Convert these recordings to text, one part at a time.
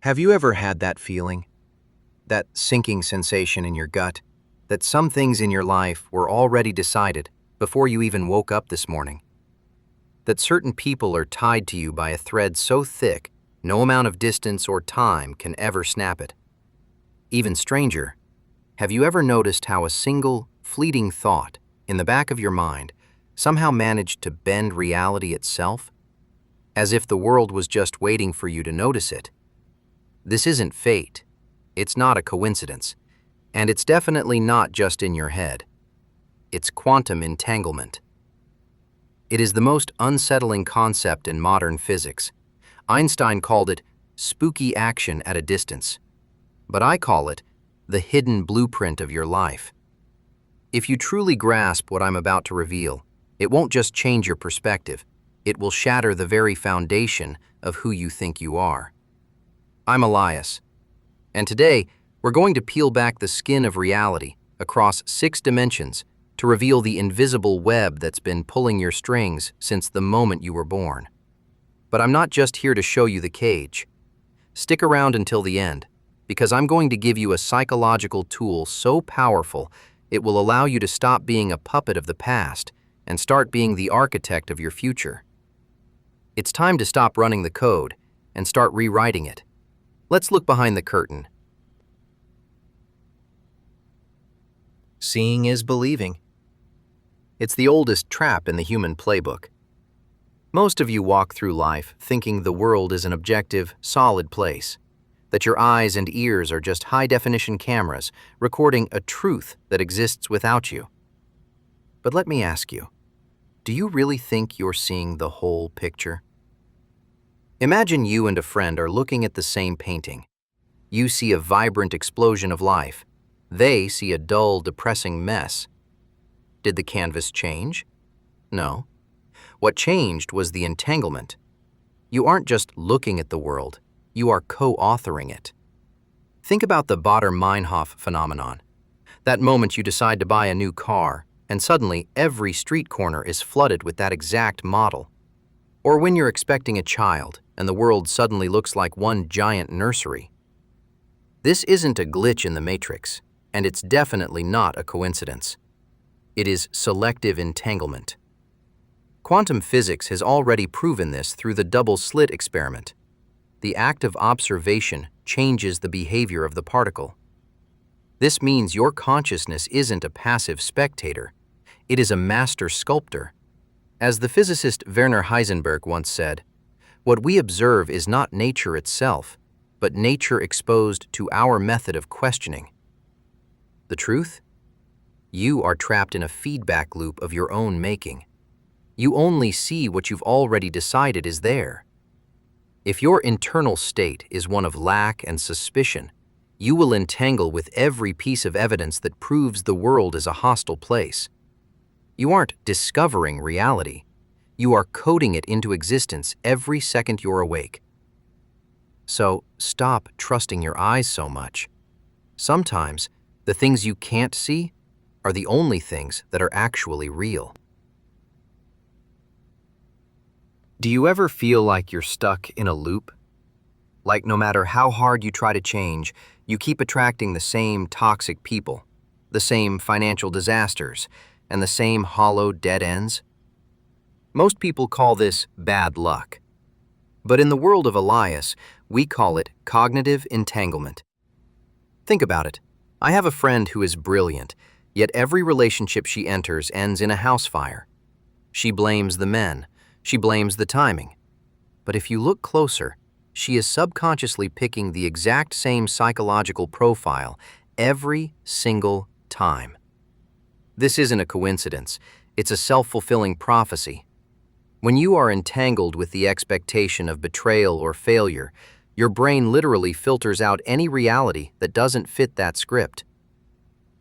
Have you ever had that feeling, that sinking sensation in your gut, that some things in your life were already decided before you even woke up this morning? That certain people are tied to you by a thread so thick, no amount of distance or time can ever snap it? Even stranger, have you ever noticed how a single, fleeting thought in the back of your mind somehow managed to bend reality itself? As if the world was just waiting for you to notice it. This isn't fate, it's not a coincidence, and it's definitely not just in your head. It's quantum entanglement. It is the most unsettling concept in modern physics. Einstein called it spooky action at a distance, but I call it the hidden blueprint of your life. If you truly grasp what I'm about to reveal, it won't just change your perspective, it will shatter the very foundation of who you think you are. I'm Elias, and today we're going to peel back the skin of reality across 6 dimensions to reveal the invisible web that's been pulling your strings since the moment you were born. But I'm not just here to show you the cage. Stick around until the end, because I'm going to give you a psychological tool so powerful it will allow you to stop being a puppet of the past and start being the architect of your future. It's time to stop running the code and start rewriting it. Let's look behind the curtain. Seeing is believing. It's the oldest trap in the human playbook. Most of you walk through life thinking the world is an objective, solid place, that your eyes and ears are just high-definition cameras recording a truth that exists without you. But let me ask you, do you really think you're seeing the whole picture? Imagine you and a friend are looking at the same painting. You see a vibrant explosion of life. They see a dull, depressing mess. Did the canvas change? No. What changed was the entanglement. You aren't just looking at the world, you are co-authoring it. Think about the Baader-Meinhof phenomenon. That moment you decide to buy a new car, and suddenly every street corner is flooded with that exact model. Or when you're expecting a child, and the world suddenly looks like one giant nursery. This isn't a glitch in the matrix, and it's definitely not a coincidence. It is selective entanglement. Quantum physics has already proven this through the double-slit experiment. The act of observation changes the behavior of the particle. This means your consciousness isn't a passive spectator. It is a master sculptor. As the physicist Werner Heisenberg once said, "What we observe is not nature itself, but nature exposed to our method of questioning." The truth? You are trapped in a feedback loop of your own making. You only see what you've already decided is there. If your internal state is one of lack and suspicion, you will entangle with every piece of evidence that proves the world is a hostile place. You aren't discovering reality. You are coding it into existence every second you're awake. So stop trusting your eyes so much. Sometimes the things you can't see are the only things that are actually real. Do you ever feel like you're stuck in a loop? Like no matter how hard you try to change, you keep attracting the same toxic people, the same financial disasters, and the same hollow dead ends? Most people call this bad luck. But in the world of Elias, we call it cognitive entanglement. Think about it. I have a friend who is brilliant, yet every relationship she enters ends in a house fire. She blames the men. She blames the timing. But if you look closer, she is subconsciously picking the exact same psychological profile every single time. This isn't a coincidence. It's a self-fulfilling prophecy. When you are entangled with the expectation of betrayal or failure, your brain literally filters out any reality that doesn't fit that script.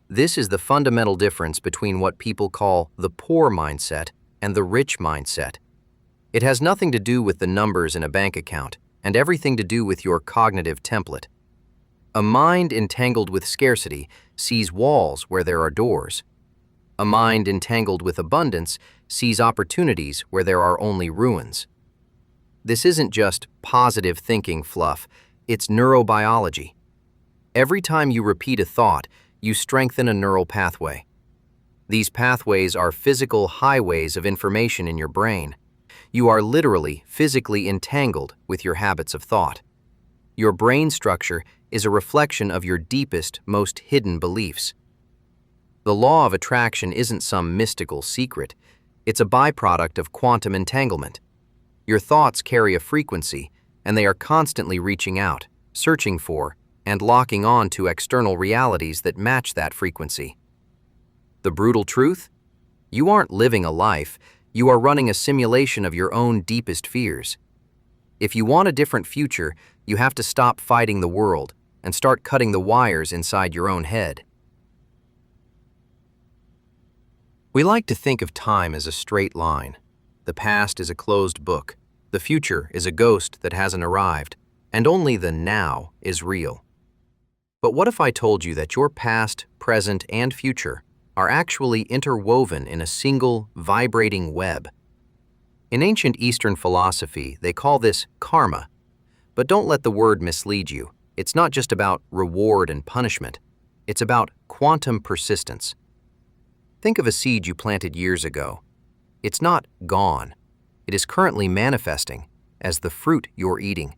This is the fundamental difference between what people call the poor mindset and the rich mindset. It has nothing to do with the numbers in a bank account and everything to do with your cognitive template. A mind entangled with scarcity sees walls where there are doors. A mind entangled with abundance sees opportunities where there are only ruins. This isn't just positive thinking fluff, It's neurobiology. Every time you repeat a thought, you strengthen a neural pathway. These pathways are physical highways of information in your brain. You are literally, physically entangled with your habits of thought. Your brain structure is a reflection of your deepest, most hidden beliefs. The law of attraction isn't some mystical secret. It's a byproduct of quantum entanglement. Your thoughts carry a frequency, and they are constantly reaching out, searching for, and locking on to external realities that match that frequency. The brutal truth? You aren't living a life, you are running a simulation of your own deepest fears. If you want a different future, you have to stop fighting the world and start cutting the wires inside your own head. We like to think of time as a straight line. The past is a closed book. The future is a ghost that hasn't arrived, and only the now is real. But what if I told you that your past, present, and future are actually interwoven in a single, vibrating web? In ancient Eastern philosophy, they call this karma. But don't let the word mislead you. It's not just about reward and punishment. It's about quantum persistence. Think of a seed you planted years ago. It's not gone. It is currently manifesting as the fruit you're eating.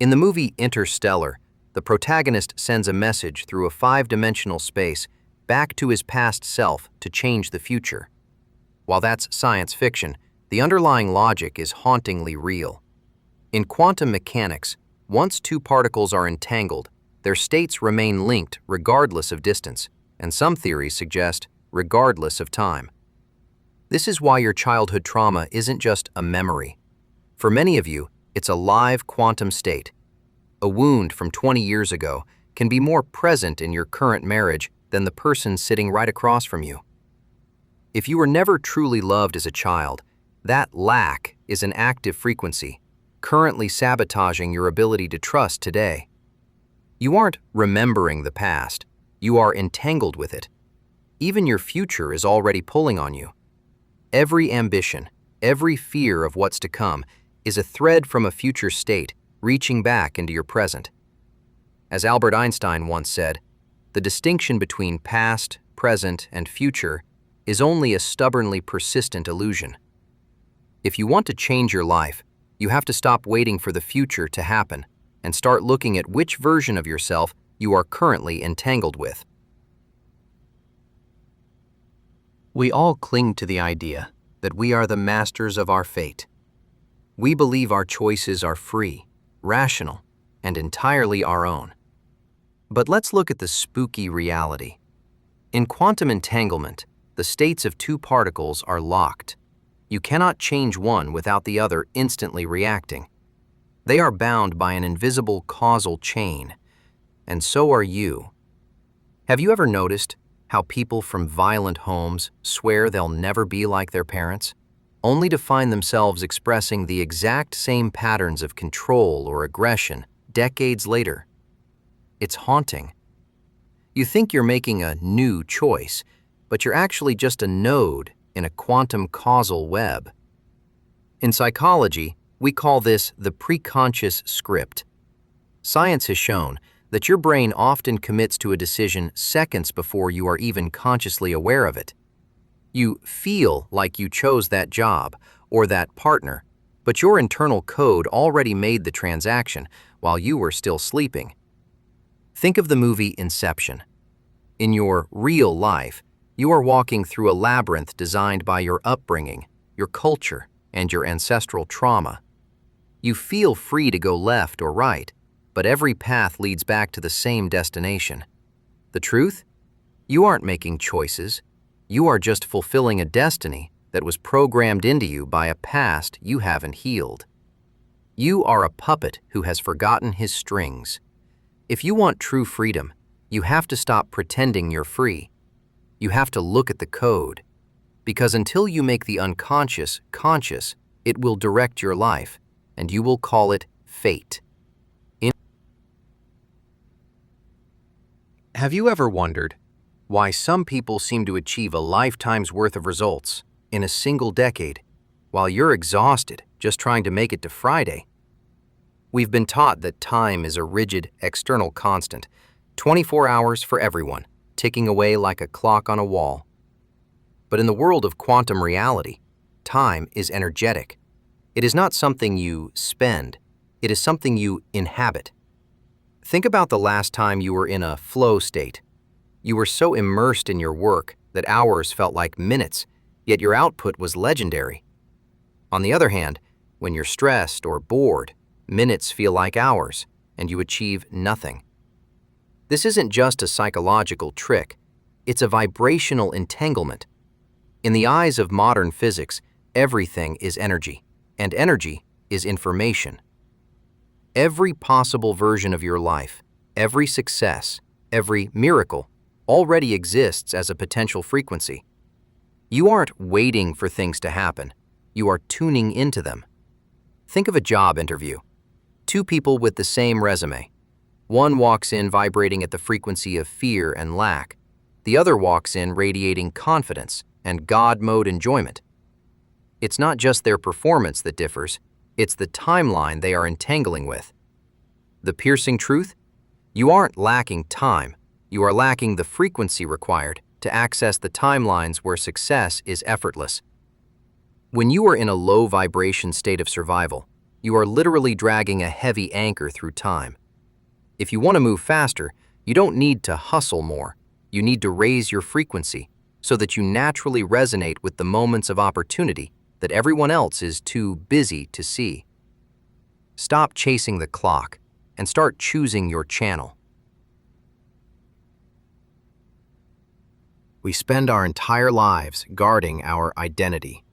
In the movie Interstellar, the protagonist sends a message through a 5-dimensional space back to his past self to change the future. While that's science fiction, the underlying logic is hauntingly real. In quantum mechanics, once two particles are entangled, their states remain linked regardless of distance, and some theories suggest regardless of time. This is why your childhood trauma isn't just a memory. For many of you, it's a live quantum state. A wound from 20 years ago can be more present in your current marriage than the person sitting right across from you. If you were never truly loved as a child, that lack is an active frequency, currently sabotaging your ability to trust today. You aren't remembering the past, you are entangled with it. Even your future is already pulling on you. Every ambition, every fear of what's to come is a thread from a future state reaching back into your present. As Albert Einstein once said, the distinction between past, present, and future is only a stubbornly persistent illusion. If you want to change your life, you have to stop waiting for the future to happen and start looking at which version of yourself you are currently entangled with. We all cling to the idea that we are the masters of our fate. We believe our choices are free, rational, and entirely our own. But let's look at the spooky reality. In quantum entanglement, the states of two particles are locked. You cannot change one without the other instantly reacting. They are bound by an invisible causal chain, and so are you. Have you ever noticed how people from violent homes swear they'll never be like their parents, only to find themselves expressing the exact same patterns of control or aggression decades later? It's haunting. You think you're making a new choice, but you're actually just a node in a quantum causal web. In psychology, we call this the preconscious script. Science has shown that your brain often commits to a decision seconds before you are even consciously aware of it. You feel like you chose that job or that partner, but your internal code already made the transaction while you were still sleeping. Think of the movie Inception. In your real life, you are walking through a labyrinth designed by your upbringing, your culture, and your ancestral trauma. You feel free to go left or right, but every path leads back to the same destination. The truth? You aren't making choices. You are just fulfilling a destiny that was programmed into you by a past you haven't healed. You are a puppet who has forgotten his strings. If you want true freedom, you have to stop pretending you're free. You have to look at the code. Because until you make the unconscious conscious, it will direct your life, and you will call it fate. Have you ever wondered why some people seem to achieve a lifetime's worth of results in a single decade, while you're exhausted just trying to make it to Friday? We've been taught that time is a rigid, external constant, 24 hours for everyone, ticking away like a clock on a wall. But in the world of quantum reality, time is energetic. It is not something you spend, it is something you inhabit. Think about the last time you were in a flow state. You were so immersed in your work that hours felt like minutes, yet your output was legendary. On the other hand, when you're stressed or bored, minutes feel like hours, and you achieve nothing. This isn't just a psychological trick, it's a vibrational entanglement. In the eyes of modern physics, everything is energy, and energy is information. Every possible version of your life, every success, every miracle, already exists as a potential frequency. You aren't waiting for things to happen, you are tuning into them. Think of a job interview. Two people with the same resume. One walks in vibrating at the frequency of fear and lack. The other walks in radiating confidence and God mode enjoyment. It's not just their performance that differs, it's the timeline they are entangling with. The piercing truth? You aren't lacking time, you are lacking the frequency required to access the timelines where success is effortless. When you are in a low vibration state of survival, you are literally dragging a heavy anchor through time. If you want to move faster, you don't need to hustle more. You need to raise your frequency so that you naturally resonate with the moments of opportunity that everyone else is too busy to see. Stop chasing the clock and start choosing your channel. We spend our entire lives guarding our identity.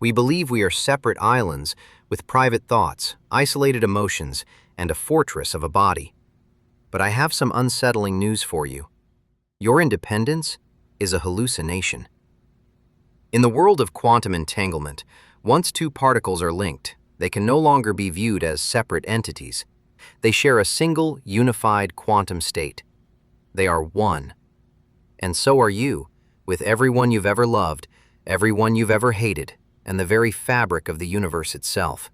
We believe we are separate islands with private thoughts, isolated emotions, and a fortress of a body. But I have some unsettling news for you. Your independence is a hallucination. In the world of quantum entanglement, once two particles are linked, they can no longer be viewed as separate entities. They share a single, unified quantum state. They are one. And so are you, with everyone you've ever loved, everyone you've ever hated, and the very fabric of the universe itself.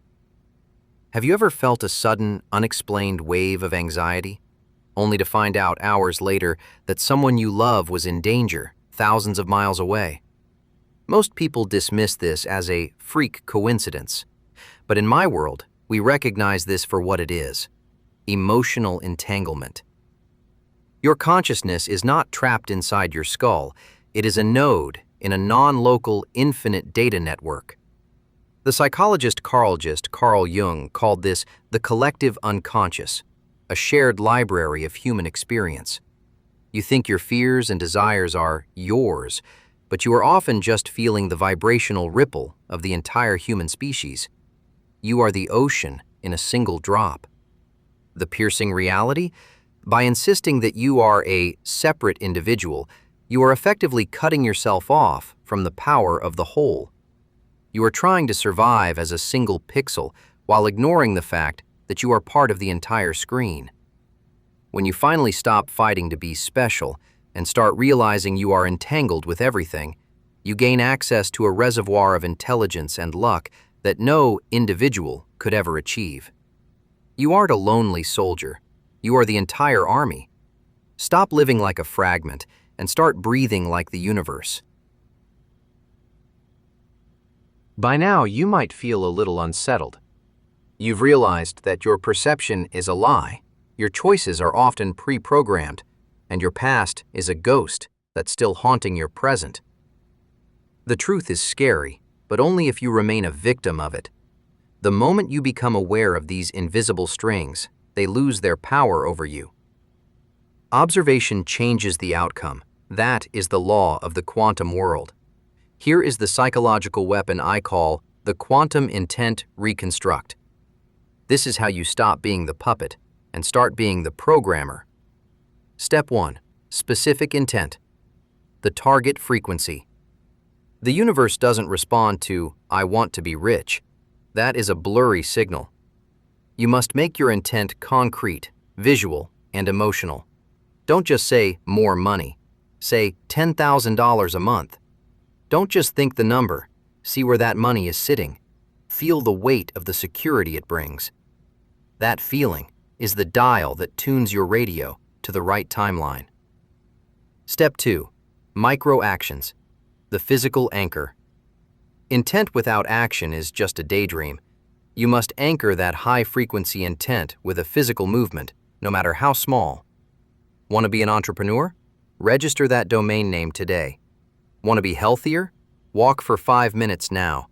Have you ever felt a sudden, unexplained wave of anxiety, only to find out hours later that someone you love was in danger, thousands of miles away? Most people dismiss this as a freak coincidence, but in my world, we recognize this for what it is: emotional entanglement. Your consciousness is not trapped inside your skull, it is a node in a non-local infinite data network. The psychologist Carl Jung called this the collective unconscious, a shared library of human experience. You think your fears and desires are yours, but you are often just feeling the vibrational ripple of the entire human species. You are the ocean in a single drop. The piercing reality? By insisting that you are a separate individual, you are effectively cutting yourself off from the power of the whole. You are trying to survive as a single pixel while ignoring the fact that you are part of the entire screen. When you finally stop fighting to be special and start realizing you are entangled with everything, you gain access to a reservoir of intelligence and luck that no individual could ever achieve. You aren't a lonely soldier. You are the entire army. Stop living like a fragment and start breathing like the universe. By now, you might feel a little unsettled. You've realized that your perception is a lie, your choices are often pre-programmed, and your past is a ghost that's still haunting your present. The truth is scary, but only if you remain a victim of it. The moment you become aware of these invisible strings, they lose their power over you. Observation changes the outcome. That is the law of the quantum world. Here is the psychological weapon I call the quantum intent reconstruct. This is how you stop being the puppet and start being the programmer. Step 1. Specific intent. The target frequency. The universe doesn't respond to, "I want to be rich." That is a blurry signal. You must make your intent concrete, visual, and emotional. Don't just say, "more money." Say, $10,000 a month. Don't just think the number. See where that money is sitting. Feel the weight of the security it brings. That feeling is the dial that tunes your radio to the right timeline. Step 2. Micro actions. The physical anchor. Intent without action is just a daydream. You must anchor that high-frequency intent with a physical movement, no matter how small. Want to be an entrepreneur? Register that domain name today. Want to be healthier? Walk for 5 minutes now.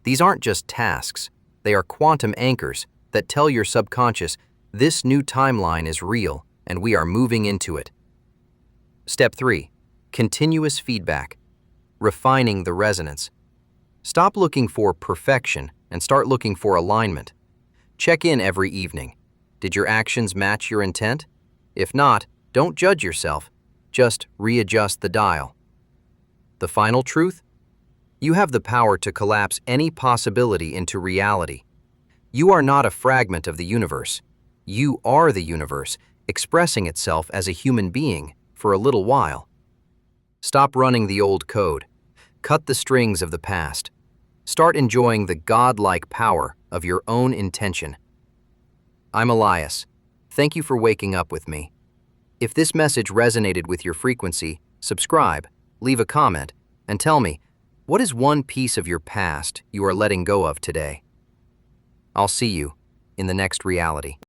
These aren't just tasks. They are quantum anchors that tell your subconscious this new timeline is real and we are moving into it. Step 3. Continuous feedback. Refining the resonance. Stop looking for perfection and start looking for alignment. Check in every evening. Did your actions match your intent? If not, don't judge yourself. Just readjust the dial. The final truth? You have the power to collapse any possibility into reality. You are not a fragment of the universe. You are the universe, expressing itself as a human being for a little while. Stop running the old code. Cut the strings of the past. Start enjoying the godlike power of your own intention. I'm Elias. Thank you for waking up with me. If this message resonated with your frequency, subscribe, leave a comment, and tell me, what is one piece of your past you are letting go of today? I'll see you in the next reality.